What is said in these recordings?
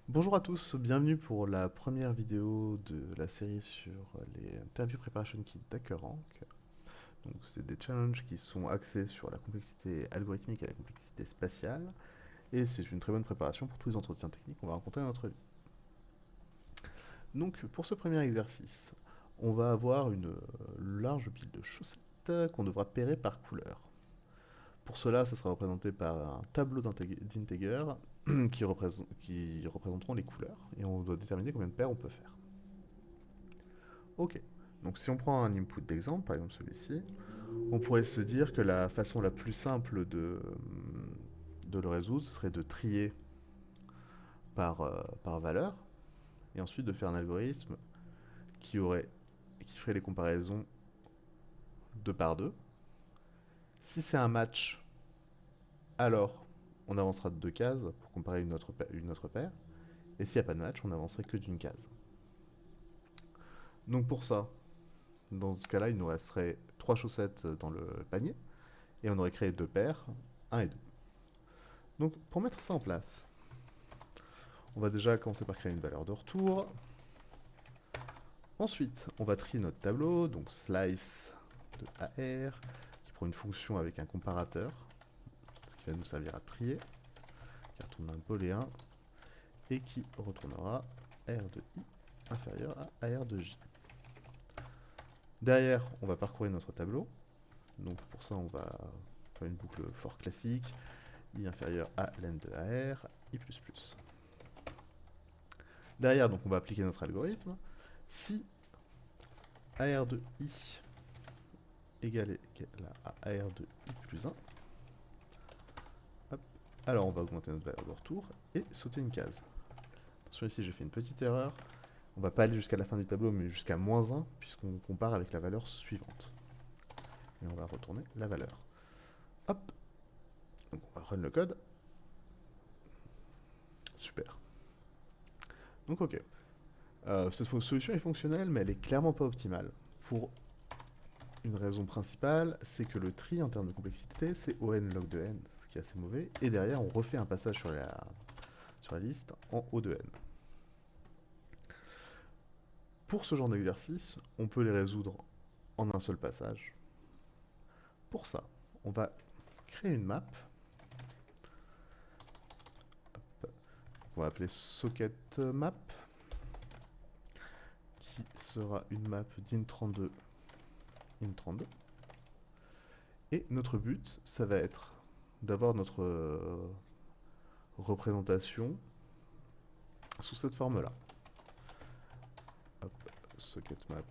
Bonjour à tous, bienvenue pour la première vidéo de la série sur les Interview Preparation Kit d'HackerRank. Donc c'est des challenges qui sont axés sur la complexité algorithmique et la complexité spatiale, et c'est une très bonne préparation pour tous les entretiens techniques qu'on va rencontrer dans notre vie. Donc pour ce premier exercice, on va avoir une large pile de chaussettes qu'on devra pairer par couleur. Pour cela, ça sera représenté par un tableau d'integer qui représenteront les couleurs, et on doit déterminer combien de paires on peut faire. Ok, donc si on prend un input d'exemple, par exemple celui-ci, on pourrait se dire que la façon la plus simple de le résoudre, ce serait de trier par valeur, et ensuite de faire un algorithme qui ferait les comparaisons deux par deux. Si c'est un match, alors on avancera de deux cases pour comparer une autre paire, et s'il n'y a pas de match, on n'avancerait que d'une case. Donc pour ça, dans ce cas-là, il nous resterait trois chaussettes dans le panier, et on aurait créé deux paires, un et 2. Donc pour mettre ça en place, on va déjà commencer par créer une valeur de retour. Ensuite, on va trier notre tableau, donc slice de AR, qui prend une fonction avec un comparateur, ce qui va nous servir à trier, qui retourne un booléen, et qui retournera R de I inférieur à AR de J. Derrière, on va parcourir notre tableau. Donc pour ça, on va faire une boucle for classique, I inférieur à len de AR, I++. Derrière, donc on va appliquer notre algorithme. Si AR de I égale à AR de I plus 1, hop, alors on va augmenter notre valeur de retour et sauter une case. Attention ici, j'ai fait une petite erreur. On va pas aller jusqu'à la fin du tableau, mais jusqu'à -1, puisqu'on compare avec la valeur suivante. Et on va retourner la valeur. Hop, donc on va run le code. Super. Donc ok. Cette solution est fonctionnelle, mais elle est clairement pas optimale. Pour une raison principale, c'est que le tri en termes de complexité, c'est on log de n, ce qui est assez mauvais. Et derrière, on refait un passage sur la liste en O de n. Pour ce genre d'exercice, on peut les résoudre en un seul passage. Pour ça, on va créer une map qu'on va appeler socket map, qui sera une map d'in32 in32. Et notre but, ça va être d'avoir notre représentation sous cette forme-là. Socket map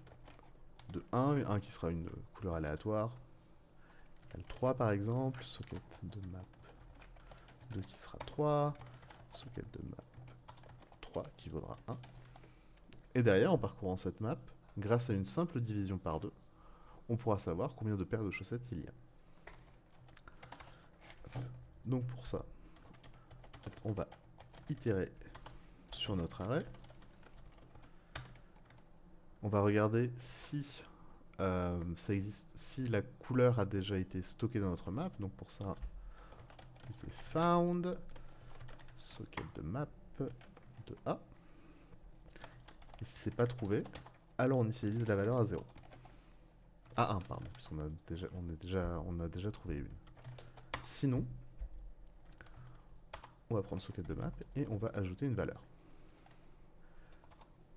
de 1 qui sera une couleur aléatoire, L3 par exemple, socket de map 2 qui sera 3, socket de map 3 qui vaudra 1. Et derrière, en parcourant cette map, grâce à une simple division par 2, on pourra savoir combien de paires de chaussettes il y a. Donc pour ça, on va itérer sur notre arrêt. On va regarder si ça existe, si la couleur a déjà été stockée dans notre map. Donc pour ça, c'est found socket de map de A. Et si c'est pas trouvé, alors on initialise la valeur à 0. À 1, pardon, puisqu'on a déjà trouvé une. Sinon, on va prendre socket de map et on va ajouter une valeur.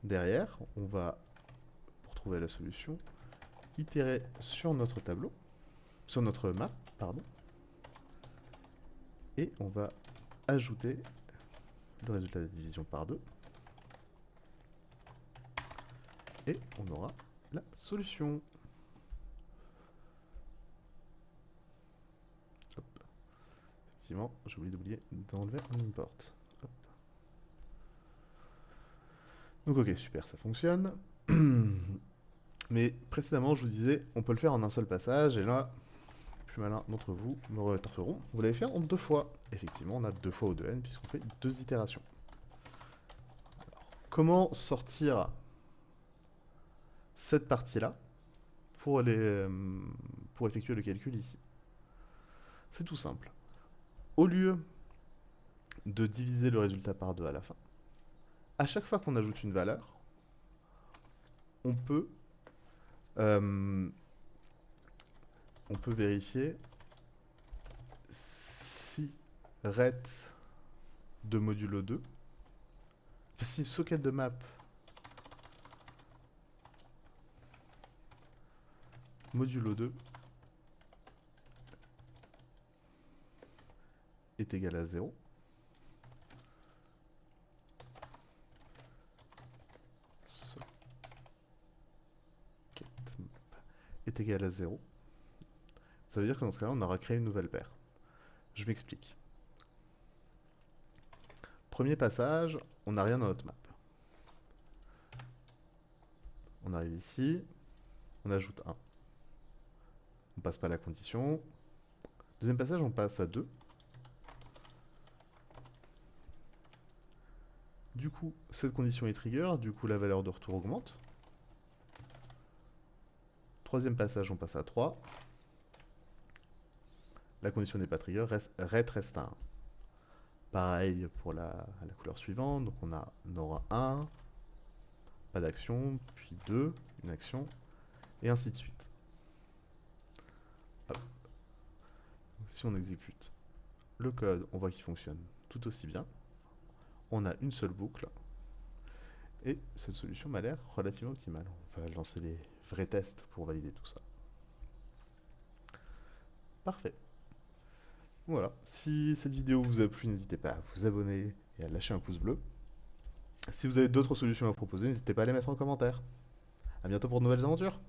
Derrière, on va, pour trouver la solution, itérer sur notre tableau, sur notre map, pardon, et on va ajouter le résultat de la division par 2, et on aura la solution. Hop. Effectivement, j'ai oublié d'enlever un import. Hop. Donc ok, super, ça fonctionne. Mais précédemment, je vous disais, on peut le faire en un seul passage, et là, plus malin d'entre vous me retarteront. Vous l'avez fait en deux fois. Effectivement, on a deux fois O de n, puisqu'on fait deux itérations. Alors, comment sortir cette partie-là pour effectuer le calcul ici? C'est tout simple. Au lieu de diviser le résultat par 2 à la fin, à chaque fois qu'on ajoute une valeur, on peut vérifier si ret de modulo 2, si socket de map modulo 2 est égal à 0. Socket map est égal à 0. Ça veut dire que dans ce cas-là, on aura créé une nouvelle paire. Je m'explique. Premier passage, on n'a rien dans notre map. On arrive ici, on ajoute 1. On passe pas la condition. Deuxième passage, on passe à 2. Du coup, cette condition est trigger, du coup la valeur de retour augmente. Troisième passage, on passe à 3. La condition n'est pas trigger, ret reste à 1. Pareil pour la couleur suivante, donc on aura 1, pas d'action, puis 2, une action, et ainsi de suite. Hop. Si on exécute le code, on voit qu'il fonctionne tout aussi bien. On a une seule boucle, et cette solution m'a l'air relativement optimale. On va lancer les vrais tests pour valider tout ça. Parfait. Voilà, si cette vidéo vous a plu, n'hésitez pas à vous abonner et à lâcher un pouce bleu. Si vous avez d'autres solutions à proposer, n'hésitez pas à les mettre en commentaire. A bientôt pour de nouvelles aventures.